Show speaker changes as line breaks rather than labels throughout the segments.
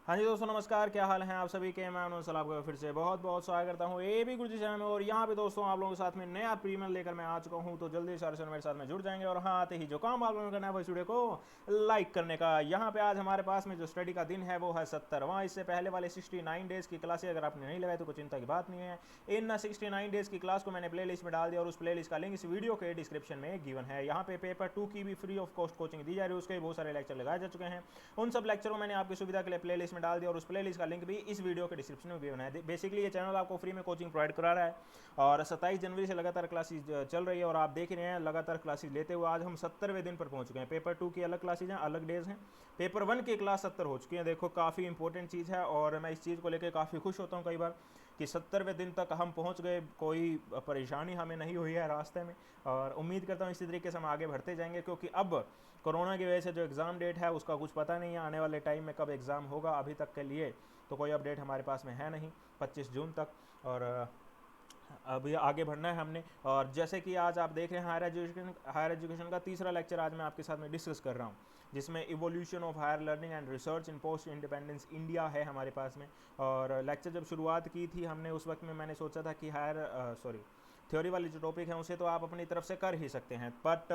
हाँ जी दोस्तों नमस्कार, क्या हाल हैं आप सभी के। मैं अनुज सलाम का फिर से बहुत बहुत स्वागत करता हूँ ए बी गुरुजी चैनल में। और यहाँ पे दोस्तों आप लोगों के साथ में नया प्रीमियर लेकर मैं आ चुका हूँ, तो जल्दी से मेरे साथ में जुड़ जाएंगे। और हाँ, आते ही जो काम आप लोगों ने करना है वो वीडियो को लाइक करने का। यहाँ पे आज हमारे पास में जो स्टडी का दिन है वो है 70वां। इससे पहले वाले 69 डेज की क्लासेज अगर आपने नहीं लगाई तो कोई चिंता की बात नहीं है। इन 69 डेज की क्लास को मैंने प्ले लिस्ट में डाल दिया और उस प्ले लिस्ट का लिंक इस वीडियो के डिस्क्रिप्शन में गिवन है। यहाँ पे पेपर 2 की भी फ्री ऑफ कॉस्ट कोचिंग दी जा रही है, उसके बहुत सारे लेक्चर लगाए जा चुके हैं। उन सब लेक्चरों को मैंने आपकी सुविधा के लिए प्ले लिस्ट में डाल दिया और उस प्ले लिस्ट का लिंक भी इस वीडियो के डिस्क्रिप्शन में गिवन है। बेसिकली ये चैनल आपको फ्री में कोचिंग प्रोवाइड करा रहा है और 27 जनवरी से लगातार क्लासेज चल रही है और आप देख रहे हैं लगातार क्लासेज लेते हुए आज हम 70वें दिन पर पहुंच गए हैं। पेपर 2 की अलग क्लासेज हैं, अलग डेज हैं। पेपर 1 की क्लास 70 हो चुकी है। देखो काफ़ी इंपॉर्टेंट चीज़ है और मैं इस चीज़ को लेकर काफ़ी खुश होता हूँ कई बार कि 70वें दिन तक हम पहुंच गए, कोई परेशानी हमें नहीं हुई है रास्ते में। और उम्मीद करता हूँ इसी तरीके से हम आगे बढ़ते जाएंगे, क्योंकि अब कोरोना की वजह से जो एग्ज़ाम डेट है उसका कुछ पता नहीं है आने वाले टाइम में कब एग्ज़ाम होगा। अभी तक के लिए तो कोई अपडेट हमारे पास में है नहीं 25 जून तक। और अभी आगे बढ़ना है हमने। और जैसे कि आज आप देख रहे हैं हायर एजुकेशन का तीसरा लेक्चर आज मैं आपके साथ में डिस्कस कर रहा हूँ, जिसमें evolution of higher learning and research in post independence India है हमारे पास में। और लेक्चर जब शुरुआत की थी हमने उस वक्त में मैंने सोचा था कि थ्योरी वाली जो टॉपिक है उसे तो आप अपनी तरफ से कर ही सकते हैं, बट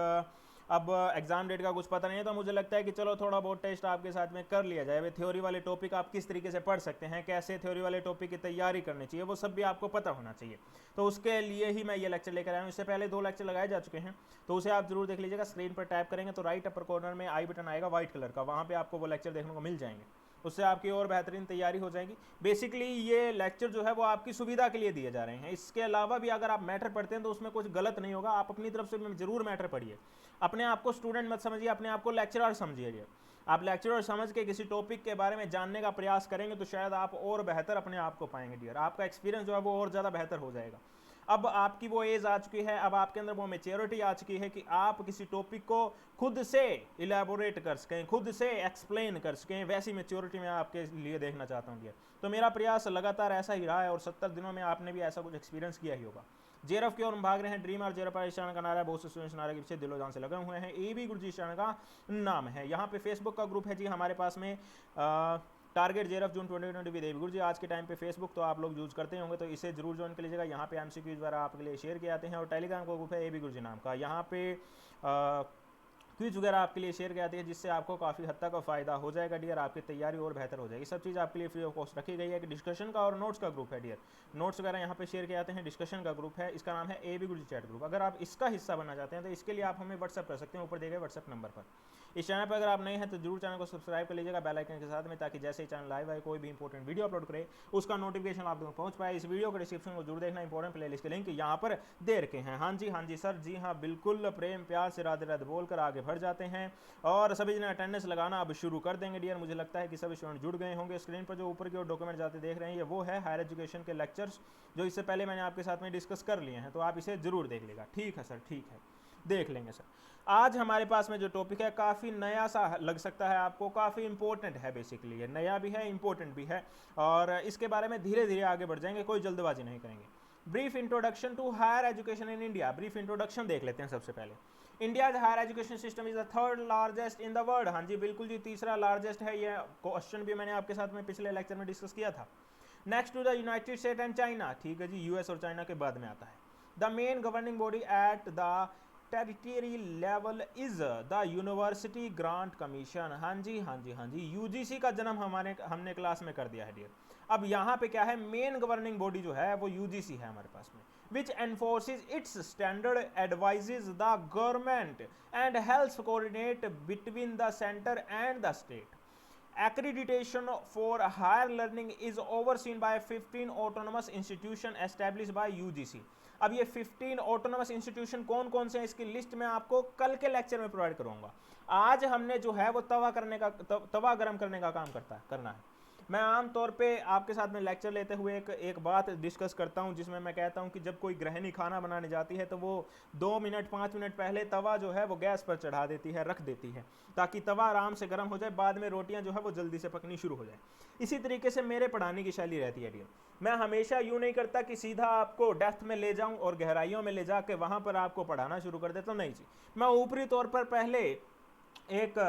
अब एग्जाम डेट का कुछ पता नहीं है, तो मुझे लगता है कि चलो थोड़ा बहुत टेस्ट आपके साथ में कर लिया जाए। वे थ्योरी वाले टॉपिक आप किस तरीके से पढ़ सकते हैं, कैसे थ्योरी वाले टॉपिक की तैयारी करनी चाहिए, वो सब भी आपको पता होना चाहिए। तो उसके लिए ही मैं ये लेक्चर लेकर आया हूँ। इससे पहले 2 लेक्चर लगाए जा चुके हैं, तो उसे आप जरूर देख लीजिएगा। स्क्रीन पर टैप करेंगे तो राइट अपर कॉर्नर में आई बटन आएगा व्हाइट कलर का, वहाँ पर आपको वो लेक्चर देखने को मिल जाएंगे। उससे आपकी और बेहतरीन तैयारी हो जाएगी। बेसिकली ये लेक्चर जो है वो आपकी सुविधा के लिए दिए जा रहे हैं। इसके अलावा भी अगर आप मैटर पढ़ते हैं तो उसमें कुछ गलत नहीं होगा। आप अपनी तरफ से जरूर मैटर पढ़िए। अपने आप को स्टूडेंट मत समझिए, अपने आप को लेक्चरर समझिए। आप लेक्चरर समझ के किसी टॉपिक के बारे में जानने का प्रयास करेंगे तो शायद आप और बेहतर अपने आप को पाएंगे डियर। आपका एक्सपीरियंस जो है वो और ज़्यादा बेहतर हो जाएगा। अब आपकी वो एज आ चुकी है, अब आपके अंदर वो मेच्योरिटी आ चुकी है कि आप किसी टॉपिक को खुद से इलेबोरेट कर सकें, खुद से एक्सप्लेन कर सकें। वैसी मेच्योरिटी मैं आपके लिए देखना चाहता हूँ डियर। तो मेरा प्रयास लगातार ऐसा ही रहा है और 70 दिनों में आपने भी ऐसा कुछ एक्सपीरियंस किया ही होगा। जेरफ की ओर हम भाग रहे हैं। ड्रीम और जेरफ इस चैनल का नारा है, बहुत से स्टूडेंट्स नारे के पीछे दिलो जान से लगे हुए हैं। ए बी गुरुजी इस चैनल का नाम है। यहाँ पे फेसबुक का ग्रुप है जी हमारे पास में, target JRF June 2020 with A B Guruji. आज के टाइम पे फेसबुक तो आप लोग यूज़ करते होंगे, तो इसे जरूर ज्वाइन कर लीजिएगा। यहाँ पे एमसीक्यूज द्वारा आपके लिए शेयर किए जाते हैं। और टेलीग्राम का ग्रुप है ए बी गुरुजी नाम का, यहाँ पे क्विज वगैरह आपके लिए शेयर किया जाती है, जिससे आपको काफ़ी हद तक फ़ायदा हो जाएगा डियर। आपकी तैयारी और बेहतर हो जाएगी। सब चीज़ आपके लिए फ्री ऑफ कॉस्ट रखी गई है। कि डिस्कशन का और नोट्स का ग्रुप है डियर। नोट्स वगैरह यहाँ पे शेयर किए जाते हैं। डिस्कशन का ग्रुप है, इसका नाम है A B Guruji chat group. अगर आप इसका हिस्सा बनना चाहते हैं तो इसके लिए आप हमें व्हाट्सअप कर सकते हैं, ऊपर दिए गए व्हाट्सअप नंबर पर। इस चैनल पर अगर आप नए हैं तो जरूर चैनल को सब्सक्राइब कर लीजिएगा बेल आइकन के साथ में, ताकि जैसे ही चैनल लाइव आए कोई भी इंपॉर्टेंट वीडियो अपलोड करे उसका नोटिफिकेशन आप तक पहुंच पाए। इस वीडियो के डिस्क्रिप्शन को जरूर देखना, इंपॉर्टेंट प्लेलिस्ट के लिंक यहाँ पर दे रखे हैं। हाँ जी सर, जी हाँ बिल्कुल, प्रेम प्यार से राधे राधे बोलकर आगे बढ़ जाते हैं और सभी जने अटेंडेंस लगाना अब शुरू कर देंगे डियर। मुझे लगता है कि सभी स्टूडेंट जुड़ गए होंगे। स्क्रीन पर जो ऊपर की ओर डॉक्यूमेंट जाते देख रहे हैं ये वो है हायर एजुकेशन के लेक्चर्स, जो इससे पहले मैंने आपके साथ में डिस्कस कर लिए हैं, तो आप इसे जरूर देख लेगा। ठीक है सर, ठीक है, देख लेंगे सर। आज हमारे पास में जो टॉपिक है काफ़ी नया सा लग सकता है आपको, काफ़ी इंपॉर्टेंट है। बेसिकली ये नया भी है, इंपॉर्टेंट भी है, और इसके बारे में धीरे धीरे आगे बढ़ जाएंगे, कोई जल्दबाजी नहीं करेंगे। Brief introduction to higher education in India. Brief introduction देख लेते हैं सबसे पहले। India higher education system is the third largest in the world. हाँ जी बिल्कुल जी, तीसरा लार्जेस्ट है। ये क्वेश्चन भी मैंने आपके साथ में पिछले लेक्चर में डिस्कस किया था। Next to the United State and China. ठीक है जी, यूएस और चाइना के बाद में आता है। The main governing body at the territory level is the university grant commission. हाँ जी, यूजीसी का जन्म हमने क्लास में कर दिया है डियर। अब यहाँ पे क्या है, मेन गवर्निंग बॉडी जो है वो यूजीसी है हमारे पास में, which enforces its standard, advises the government and helps coordinate between the centre and the state. Accreditation for higher learning is overseen by 15 autonomous institution established by UGC। अब ये 15 autonomous institution कौन कौन से हैं इसकी लिस्ट मैं आपको कल के लेक्चर में प्रोवाइड करूंगा। आज हमने जो है वो तवा गरम करने का काम करना है। मैं आमतौर पे आपके साथ में लेक्चर लेते हुए एक बात डिस्कस करता हूं, जिसमें मैं कहता हूं कि जब कोई गृहिणी खाना बनाने जाती है तो वो 2 मिनट 5 मिनट पहले तवा जो है वो गैस पर चढ़ा देती है, रख देती है, ताकि तवा आराम से गर्म हो जाए, बाद में रोटियां जो है वो जल्दी से पकनी शुरू हो जाए। इसी तरीके से मेरे पढ़ाने की शैली रहती है डियर। मैं हमेशा यूं नहीं करता कि सीधा आपको डेप्थ में ले जाऊं और गहराइयों में ले जाकर वहां पर आपको पढ़ाना शुरू कर देता हूं। नहीं जी, मैं ऊपरी तौर पर पहले एक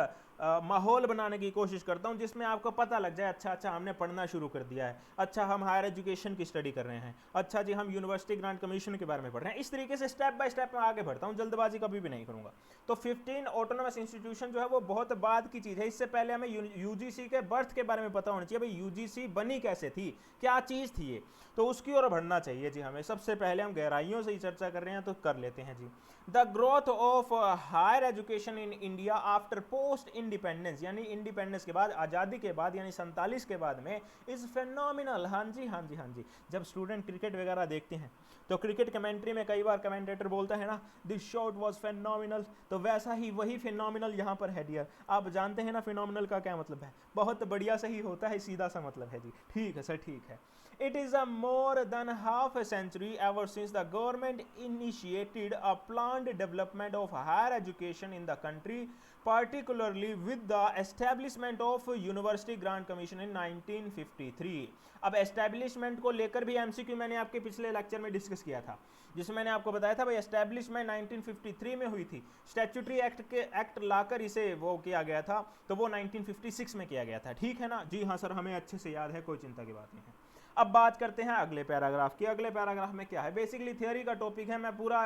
माहौल बनाने की कोशिश करता हूं जिसमें आपको पता लग जाए अच्छा अच्छा हमने पढ़ना शुरू कर दिया है, अच्छा हम हायर एजुकेशन की स्टडी कर रहे हैं, अच्छा जी हम यूनिवर्सिटी ग्रांट कमीशन के बारे में पढ़ रहे हैं। इस तरीके से स्टेप बाय स्टेप मैं आगे बढ़ता हूं, जल्दबाजी कभी भी नहीं करूंगा। तो 15 ऑटोनोमस इंस्टीट्यूशन जो है वो बहुत बाद की चीज़ है। इससे पहले हमें यूजीसी के बर्थ के बारे में पता होना चाहिए, भाई यूजीसी बनी कैसे थी, क्या चीज़ थी ये, तो उसकी ओर बढ़ना चाहिए जी हमें। सबसे पहले हम गहराइयों से ही चर्चा कर रहे हैं तो कर लेते हैं जी। The growth of higher education in India after post independence, यानी इंडिपेंडेंस के बाद, आज़ादी के बाद, यानी 47 के बाद में, इज़ फेनोमिनल। हाँ जी हाँ जी हाँ जी। जब स्टूडेंट क्रिकेट वगैरह देखते हैं तो क्रिकेट कमेंट्री में कई बार कमेंटेटर बोलता है ना, दिस शॉट वाज फेनोमिनल, तो वैसा ही वही फेनोमिनल यहाँ पर है डियर। आप जानते हैं ना फेनोमिनल का क्या मतलब है, बहुत बढ़िया सही होता है, सीधा सा मतलब है जी। ठीक है सर, ठीक है। It is a more than half a century ever since the government initiated a planned development of higher education in the country, particularly with the establishment of University Grant Commission in 1953। अब establishment को लेकर भी MCQ मैंने आपके पिछले lecture में discuss किया था, जिसमें मैंने आपको बताया था भाई एस्टैब्लिशमेंट 1953 में हुई थी, स्टैट्यूटरी एक्ट लाकर इसे वो किया गया था, तो वो 1956 में किया गया था। ठीक है ना जी हाँ सर, हमें अच्छे से याद है, कोई चिंता की बात नहीं है। अब बात करते हैं अगले पैराग्राफ की। अगले पैराग्राफ में क्या है, बेसिकली थियोरी का टॉपिक है, मैं पूरा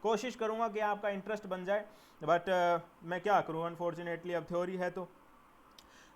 कोशिश करूंगा कि आपका इंटरेस्ट बन जाए, बट मैं क्या करूं, अनफॉर्चुनेटली अब थ्योरी है तो।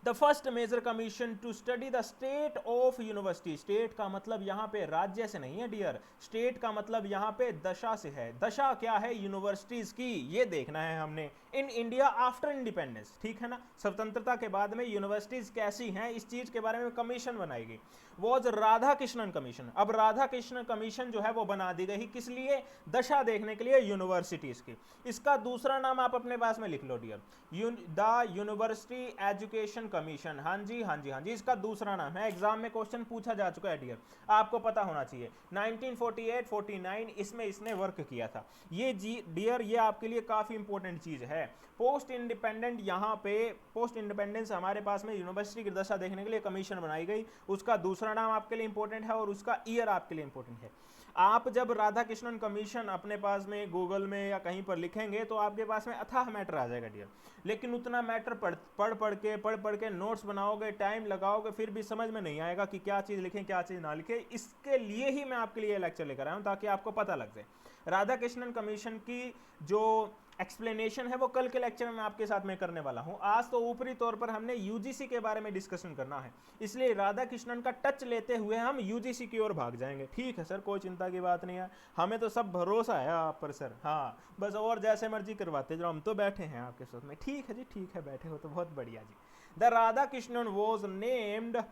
The first major commission to study the state of university, state का मतलब यहाँ पे राज्य से नहीं है डियर, स्टेट का मतलब यहाँ पे दशा से है। दशा क्या है यूनिवर्सिटीज की, ये देखना है हमने। इन इंडिया आफ्टर इंडिपेंडेंस, ठीक है ना, स्वतंत्रता के बाद में यूनिवर्सिटीज कैसी हैं, इस चीज के बारे में कमीशन बनाएगी, वॉज राधा कृष्णन कमीशन। अब राधा कृष्णन कमीशन जो है वो बना दी गई, किस लिए, दशा देखने के लिए यूनिवर्सिटीज की। इसका दूसरा नाम आप अपने पास में लिख लो dear, the university education commission. हाँ जी हाँ जी हाँ जी, इसका दूसरा नाम है, एग्जाम में क्वेश्चन पूछा जा चुका है डियर, आपको पता होना चाहिए। 1948-49 इसमें इसने वर्क किया था। ये जी डियर ये आपके लिए काफी इंपॉर्टेंट चीज है। पोस्ट इंडिपेंडेंट, यहाँ पे पोस्ट इंडिपेंडेंस हमारे पास में यूनिवर्सिटी की दशा देखने के लिए कमीशन बनाई गई, उसका दूसरा नाम आपके लिए इंपॉर्टेंट है और उसका ईयर आपके लिए इंपॉर्टेंट है। आप जब राधा कृष्णन कमीशन अपने पास में गूगल में या कहीं पर लिखेंगे तो आपके पास में अथाह मैटर आ जाएगा डियर, लेकिन उतना मैटर पढ़ के नोट्स बनाओगे, टाइम लगाओगे, फिर भी समझ में नहीं आएगा कि क्या चीज़ लिखें क्या चीज़ ना लिखें। इसके लिए ही मैं आपके लिए लेक्चर लेकर आया हूँ ताकि आपको पता लग जाए। राधा कृष्णन कमीशन की जो एक्सप्लेनेशन है वो कल के लेक्चर में मैं आपके साथ में करने वाला हूं। आज तो ऊपरी तौर पर हमने यूजीसी के बारे में डिस्कशन करना है, इसलिए राधा कृष्णन का टच लेते हुए हम यूजीसी की ओर भाग जाएंगे। ठीक है सर, कोई चिंता की बात नहीं है, हमें तो सब भरोसा है आप पर सर। हाँ बस और जैसे मर्जी करवाते जो, हम तो बैठे हैं आपके साथ में। ठीक है जी, ठीक है, बैठे हो तो बहुत बढ़िया जी। The Radhakrishnan was named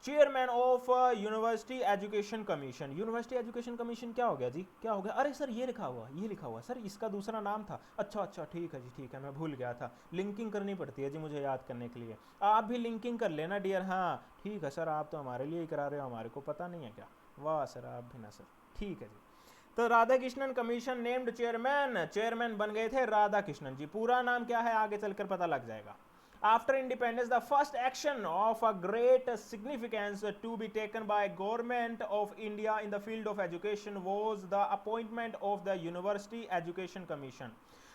chairman of university education commission. University education commission क्या हो गया जी, क्या हो गया, अरे सर ये लिखा हुआ सर, इसका दूसरा नाम था। अच्छा ठीक है जी, ठीक है, मैं भूल गया था, लिंकिंग करनी पड़ती है जी मुझे याद करने के लिए। आप भी लिंकिंग कर लेना डियर। हाँ ठीक है सर, आप तो हमारे लिए ही करा रहे हो, हमारे को पता नहीं है क्या। वाह सर, आप भी ना सर, ठीक है जी। तो Radha Krishnan commission named chairman बन गए थे राधा कृष्णन जी। पूरा नाम क्या है आगे चलकर पता लग जाएगा। After independence, the first action of a great significance to be taken by government of India in the field of education was the appointment of the University Education Commission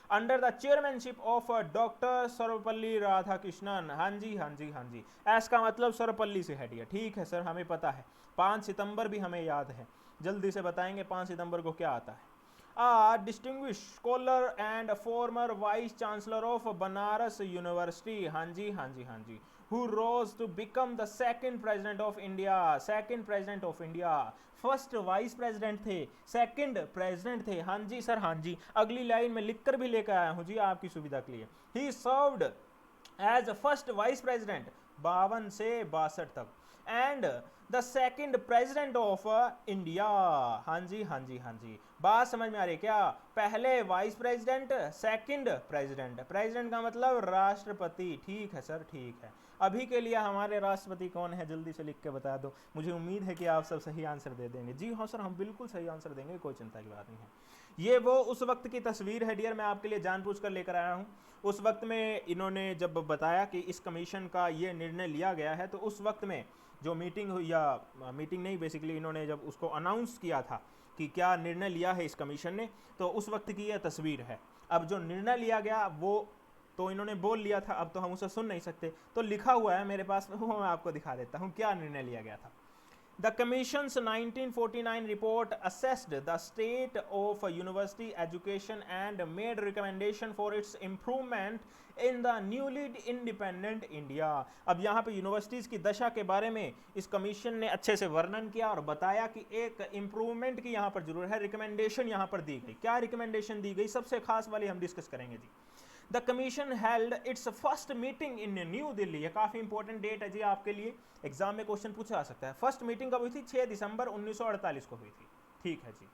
under the chairmanship of Dr. Sarvepalli Radhakrishnan. हाँ जी हाँ जी हाँ जी, S का मतलब सर्वपल्ली से है dear. ठीक है सर, हमें पता है, 5 सितंबर भी हमें याद है, जल्दी से बताएंगे 5 सितंबर को क्या आता है। A distinguished scholar and former vice chancellor of Banaras University, हाँ जी हाँ जी हाँ जी, who rose to become the second president of India, second president of India, first vice president थे, सेकंड प्रेसिडेंट थे। हाँ जी सर, हाँ जी, अगली लाइन में लिखकर भी लेकर आया हूँ जी आपकी सुविधा के लिए। He served as first vice president 52 से 62 तक, and the second president of India. हाँ जी हाँ जी हाँ जी, बात समझ में आ रही है क्या, पहले vice president, second president, president का मतलब राष्ट्रपति। ठीक है सर, ठीक है। अभी के लिए हमारे राष्ट्रपति कौन है जल्दी से लिख के बता दो, मुझे उम्मीद है कि आप सब सही आंसर दे देंगे। जी हाँ सर, हम बिल्कुल सही आंसर देंगे, कोई चिंता की बात नहीं है। ये वो उस वक्त की तस्वीर है डियर, मैं आपके लिए जानबूझ कर लेकर आया हूँ। उस वक्त में इन्होंने जब बताया कि इस कमीशन का ये निर्णय लिया गया है, तो उस वक्त में जो मीटिंग हुई, या मीटिंग नहीं, बेसिकली इन्होंने जब उसको अनाउंस किया था कि क्या निर्णय लिया है इस कमीशन ने, तो उस वक्त की यह तस्वीर है। अब जो निर्णय लिया गया वो तो इन्होंने बोल लिया था, अब तो हम उसे सुन नहीं सकते, तो लिखा हुआ है मेरे पास में, वो मैं आपको दिखा देता हूँ क्या निर्णय लिया गया था। The Commission's 1949 report assessed the state of university education and made recommendation for its improvement in the newly independent India। अब यहाँ पे यूनिवर्सिटीज़ की दशा के बारे में इस कमीशन ने अच्छे से वर्णन किया और बताया कि एक इम्प्रूवमेंट की यहाँ पर जरूरत है, रिकमेंडेशन यहाँ पर दी गई। क्या रिकमेंडेशन दी गई, सबसे खास वाली हम डिस्कस करेंगे जी। The commission held its first meeting in New Delhi, ये काफ़ी इंपॉर्टेंट डेट है जी आपके लिए, एग्जाम में क्वेश्चन पूछा जा सकता है। फर्स्ट मीटिंग कब हुई थी, 6 दिसंबर 1948 को हुई थी, ठीक है जी।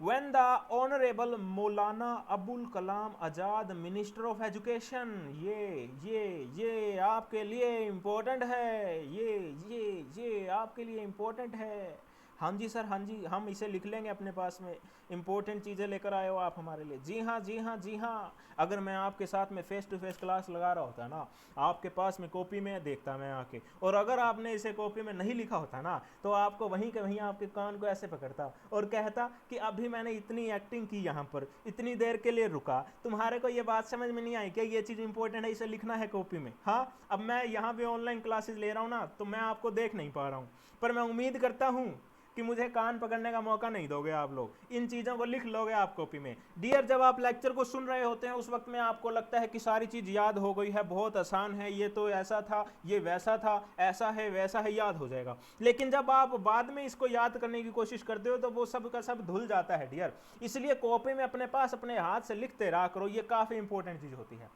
When the Honorable Maulana Abul Kalam Azad minister of education, ये आपके लिए इम्पोर्टेंट है, ये आपके लिए इम्पोर्टेंट है। हाँ जी सर, हाँ जी, हम इसे लिख लेंगे अपने पास में, इंपॉर्टेंट चीज़ें लेकर आए हो आप हमारे लिए। जी हाँ जी हाँ जी हाँ, अगर मैं आपके साथ में फेस टू फेस क्लास लगा रहा होता ना, आपके पास में कॉपी में देखता मैं आके, और अगर आपने इसे कॉपी में नहीं लिखा होता ना, तो आपको वहीं के वहीं आपके कान को ऐसे पकड़ता और कहता कि अभी मैंने इतनी एक्टिंग की यहाँ पर, इतनी देर के लिए रुका, तुम्हारे को ये बात समझ में नहीं आई क्या ये चीज़ इंपॉर्टेंट है, इसे लिखना है कॉपी में। हाँ, अब मैं यहाँ पे ऑनलाइन क्लासेस ले रहा हूँ ना, तो मैं आपको देख नहीं पा रहा हूँ, पर मैं उम्मीद करता हूँ कि मुझे कान पकड़ने का मौका नहीं दोगे आप लोग, इन चीज़ों को लिख लोगे आप कॉपी में। डियर, जब आप लेक्चर को सुन रहे होते हैं उस वक्त में आपको लगता है कि सारी चीज़ याद हो गई है, बहुत आसान है, ये तो ऐसा था, ये वैसा था, ऐसा है वैसा है, याद हो जाएगा। लेकिन जब आप बाद में इसको याद करने की कोशिश करते हो तो वो सब का सब धुल जाता है डियर। इसलिए कॉपी में अपने पास अपने हाथ से लिखते रहा करो, ये काफ़ी इंपॉर्टेंट चीज़ होती है।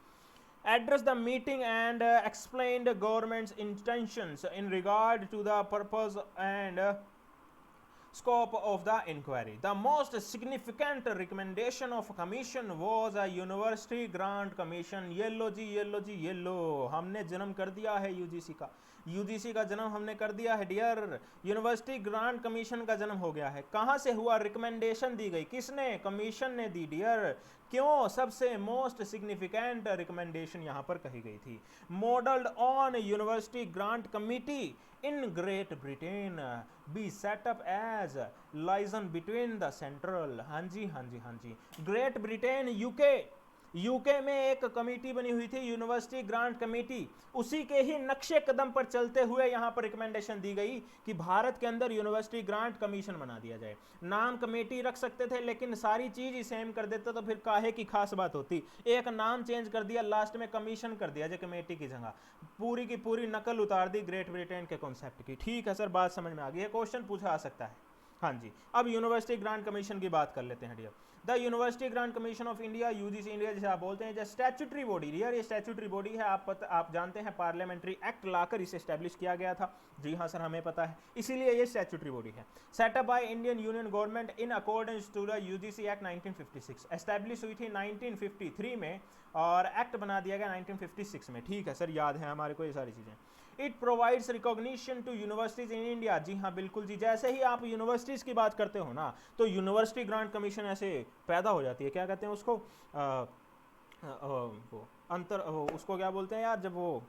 Address the meeting and explained government's intentions in regard to the purpose and scope of the inquiry. The most significant recommendation of commission was a university grant commission। येलो जी येलो जी येलो, हमने जन्म कर दिया है यूजीसी का, यूजीसी का जन्म हमने कर दिया है डियर, यूनिवर्सिटी ग्रांट कमीशन का जन्म हो गया है। कहाँ से हुआ, रिकमेंडेशन दी गई, किसने, कमीशन ने दी डियर। क्यों, सबसे मोस्ट सिग्निफिकेंट रिकमेंडेशन यहाँ पर कही गई थी। Modelled on university grant committee in Great Britain be set up as liaison between the central. हाँ जी हाँ जी हाँ जी, ग्रेट ब्रिटेन यूके में एक कमेटी बनी हुई थी, यूनिवर्सिटी ग्रांट कमेटी, उसी के ही नक्शे कदम पर चलते हुए यहाँ पर रिकमेंडेशन दी गई कि भारत के अंदर यूनिवर्सिटी ग्रांट कमीशन बना दिया जाए। नाम कमेटी रख सकते थे लेकिन सारी चीज ही सेम कर देते तो फिर काहे की खास बात होती, एक नाम चेंज कर दिया, लास्ट में कमीशन कर दिया जो कमेटी की जगह, पूरी की पूरी नकल उतार दी ग्रेट ब्रिटेन के कॉन्सेप्ट की। ठीक है सर, बात समझ में आ गई है, क्वेश्चन पूछा आ सकता है। हाँ जी, अब यूनिवर्सिटी ग्रांट कमीशन की बात कर लेते हैं dear. The university grant commission of India, UGC India जिसे आप बोलते हैं, जो स्टैट्यूटरी बॉडी डियर, ये स्टैट्यूटरी बॉडी है, आप जानते हैं पार्लियामेंट्री एक्ट लाकर इसे एस्टेब्लिश किया गया था। जी हाँ सर, हमें पता है, इसीलिए ये स्टैट्यूटरी बॉडी है। Set up by Indian union government in accordance to the UGC act 1956, establish हुई थी 1953 में और एक्ट बना दिया गया 1956 में। ठीक है सर, याद है हमारे को ये सारी चीज़ें। It provides recognition to universities in India. जी हाँ बिल्कुल जी, जैसे ही आप यूनिवर्सिटीज की बात करते हो ना, तो यूनिवर्सिटी ग्रांट कमीशन ऐसे पैदा हो जाती है, क्या कहते हैं उसको, वो उसको क्या बोलते हैं यार, जब वो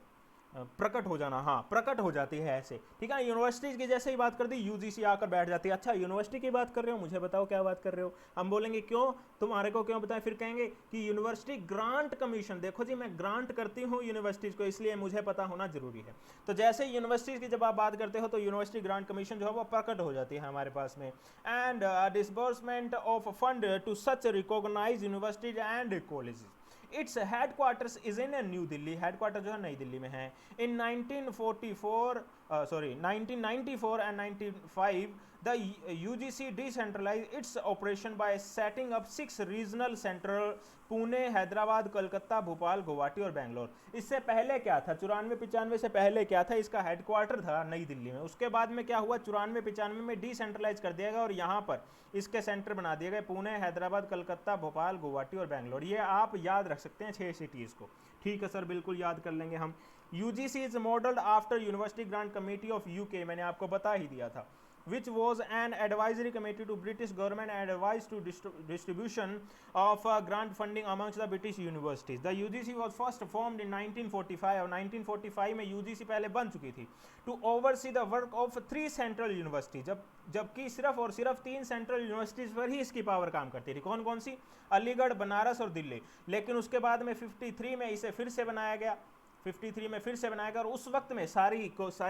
प्रकट हो जाना, हाँ प्रकट हो जाती है ऐसे। ठीक है, यूनिवर्सिटीज़ की जैसे ही बात कर दी यूजीसी आकर बैठ जाती है। अच्छा यूनिवर्सिटी की बात कर रहे हो, मुझे बताओ क्या बात कर रहे हो। हम बोलेंगे क्यों, तुम्हारे को क्यों बताएं, फिर कहेंगे कि यूनिवर्सिटी ग्रांट कमीशन, देखो जी मैं ग्रांट करती हूँ यूनिवर्सिटीज़ को, इसलिए मुझे पता होना जरूरी है। तो जैसे ही यूनिवर्सिटीज़ की जब आप बात करते हो तो यूनिवर्सिटी ग्रांट कमीशन जो है वो प्रकट हो जाती है हमारे पास में। And disbursement of fund to such recognise universities and colleges. Its headquarters is in New Delhi, headquarter जो है नई दिल्ली में है। In 1994 and 95 the UGC decentralize its operation by setting up 6 regional centre, Pune, Hyderabad, Kolkata, Bhopal, Guwahati और बेंगलोर। इससे पहले क्या था, 94-95 से पहले क्या था, इसका हेडक्वार्टर था नई दिल्ली में। उसके बाद में क्या हुआ, 94-95 में डिसेंट्रलाइज कर दिया गया और यहाँ पर इसके सेंटर बना दिए गए पुणे, हैदराबाद, कलकत्ता, भोपाल, गुवाहाटी और बेंगलोर। ये आप याद रख सकते हैं 6 सिटीज़ को। ठीक है सर, बिल्कुल याद कर लेंगे हम। UGC is modelled after university grant committee of UK, मैंने आपको बता ही दिया था। which was an advisory committee to British government and advised to distribution of grant funding amongst the British universities. The UGC was first formed in 1945 और 1945 में UGC पहले बन चुकी थी to oversee the work of 3 central universities, जबकि सिर्फ और सिर्फ 3 सेंट्रल यूनिवर्सिटीज़ पर ही इसकी पावर काम करती थी। कौन कौन सी? अलीगढ़, बनारस और दिल्ली। लेकिन उसके बाद में 53 में इसे फिर से बनाया गया, 53 में फिर से बनाया गया और उस वक्त में सारी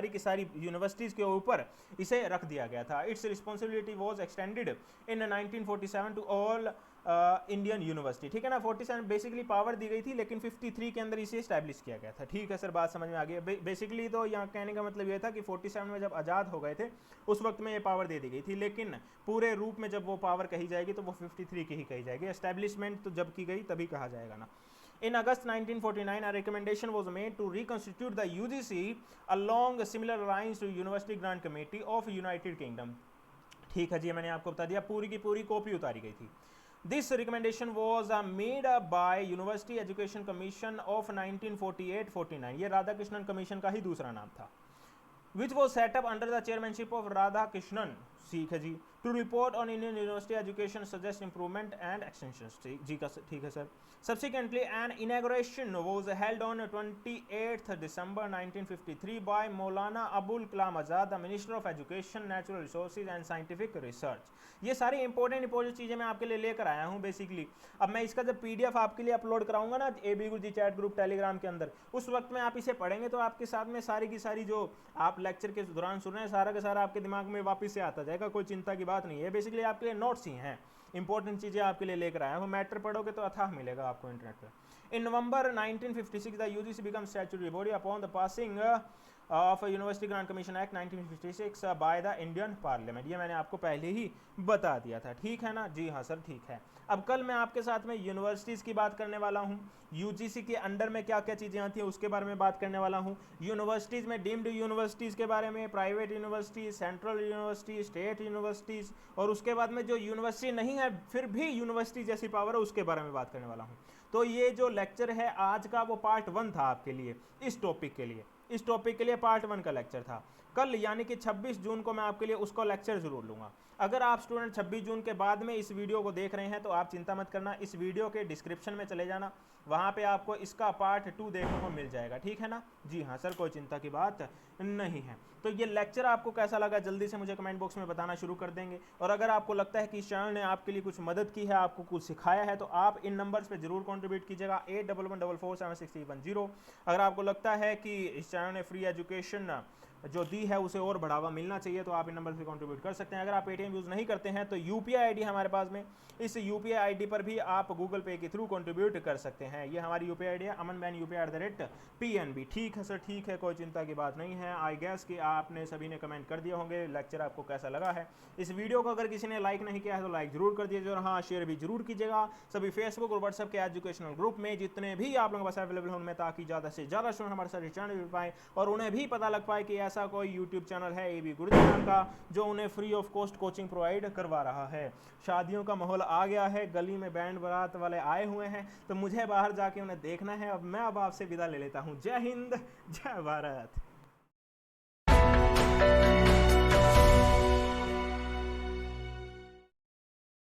की सारी यूनिवर्सिटीज़ के ऊपर इसे रख दिया गया था। Its responsibility was extended in 1947 to all Indian university. ठीक है ना, 47 बेसिकली पावर दी गई थी, लेकिन 53 के अंदर इसे इस्टेब्लिश किया गया था। ठीक है सर, बात समझ में आ गई। बेसिकली तो यहाँ कहने का मतलब ये था कि 47 में जब आज़ाद हो गए थे उस वक्त में ये पावर दे दी गई थी, लेकिन पूरे रूप में जब वो पावर कही जाएगी तो वो 53 की ही कही जाएगी। एस्टेब्लिशमेंट तो जब की गई तभी कहा जाएगा ना। In August 1949, a recommendation was made to reconstitute the UGC along similar lines to University Grant Committee of United Kingdom। ठीक है जी, मैंने आपको बता दिया, पूरी की पूरी कॉपी उतारी गई थी। This recommendation was made by University Education Commission of 1948-49। ये राधाकृष्णन कमीशन का ही दूसरा नाम था। Which was set up under the chairmanship of Radhakrishnan। ठीक है जी, to report on Indian university education, suggest improvement and extensions। जी का ठीक है sir. Subsequently, an inauguration was held on 28th December 1953 by Maulana Abul Kalam Azad, the Minister of Education, Natural Resources and Scientific Research। ये सारी important चीज़ें मैं आपके लिए लेकर आया हूँ बेसिकली। अब मैं इसका जब PDF आपके लिए अपलोड कराऊंगा ना AB गुरुजी चैट ग्रुप टेलीग्राम के अंदर, उस वक्त में आप इसे पढ़ेंगे तो आपके साथ में सारी की सारी जो आप लेक्चर के दौरान सुन रहे हैं सारा का सारा आपके दिमाग में वापस से आता जाएगा। कोई चिंता की बात नहीं है, बेसिकली आपके लिए नोट्स ही हैं, इंपॉर्टेंट चीज़ें आपके लिए लेकर आया हूँ। मैटर पढ़ोगे तो अथाह मिलेगा आपको इंटरनेट पर। इन नवंबर 1956 the UGC become statutory body upon the passing of university grant commission act 1956 by the Indian parliament. ये मैंने आपको पहले ही बता दिया था। ठीक है ना, जी हाँ सर ठीक है। अब कल मैं आपके साथ में यूनिवर्सिटीज़ की बात करने वाला हूँ, UGC के अंडर में क्या क्या चीज़ें आती हैं उसके बारे में बात करने वाला हूँ। यूनिवर्सिटीज़ में डीम्ड यूनिवर्सिटीज़ के बारे में, private university, central university, state universities, और उसके बाद में जो यूनिवर्सिटी नहीं है फिर भी यूनिवर्सिटी जैसी पावर है उसके बारे में बात करने वाला हूँ। तो ये जो लेक्चर है आज का वो पार्ट 1 था आपके लिए, इस टॉपिक के लिए, इस टॉपिक के लिए पार्ट 1 का लेक्चर था। कल यानी कि 26 जून को मैं आपके लिए उसका लेक्चर ज़रूर लूँगा। अगर आप स्टूडेंट 26 जून के बाद में इस वीडियो को देख रहे हैं तो आप चिंता मत करना, इस वीडियो के डिस्क्रिप्शन में चले जाना, वहाँ पे आपको इसका पार्ट 2 देखने को मिल जाएगा। ठीक है ना, जी हाँ सर, कोई चिंता की बात नहीं है। तो ये लेक्चर आपको कैसा लगा जल्दी से मुझे कमेंट बॉक्स में बताना शुरू कर देंगे। और अगर आपको लगता है कि इस चैनल ने आपके लिए कुछ मदद की है, आपको कुछ सिखाया है, तो आप इन नंबर्स पे जरूर कंट्रीब्यूट कीजिएगा 8114476310। अगर आपको लगता है कि इस चैनल ने फ्री एजुकेशन जो दी है उसे और बढ़ावा मिलना चाहिए तो आप इन नंबर से कंट्रीब्यूट कर सकते हैं। अगर आप पेटीएम यूज़ नहीं करते हैं तो UPI ID हमारे पास में, इस UPI ID पर भी आप गूगल पे के थ्रू कंट्रीब्यूट कर सकते हैं। ये हमारी UPI ID है amanman@PNB। ठीक है सर, ठीक है, कोई चिंता की बात नहीं है। आई गेस कि आपने सभी ने कमेंट कर दिए होंगे लेक्चर आपको कैसा लगा है। इस वीडियो को अगर किसी ने लाइक नहीं किया है तो लाइक जरूर कर दीजिए और हाँ शेयर भी जरूर कीजिएगा सभी फेसबुक और व्हाट्सएप के एजुकेशनल ग्रुप में जितने भी आप लोगों के पास अवेलेबल हैं उनमें, ताकि ज़्यादा से ज़्यादा स्टूडेंट हमारे साथ चैनल जुड़ पाए और उन्हें भी पता लग पाए कि ऐसा कोई यूट्यूब चैनल है AB गुरुजी नाम का जो उन्हें free of cost coaching provide करवा रहा है। शादियों का माहौल आ गया है, गली में बैंड बारात वाले आए हुए हैं, तो मुझे बाहर जाके उन्हें देखना है। अब मैं आपसे विदा ले लेता हूँ। जय हिंद, जय भारत।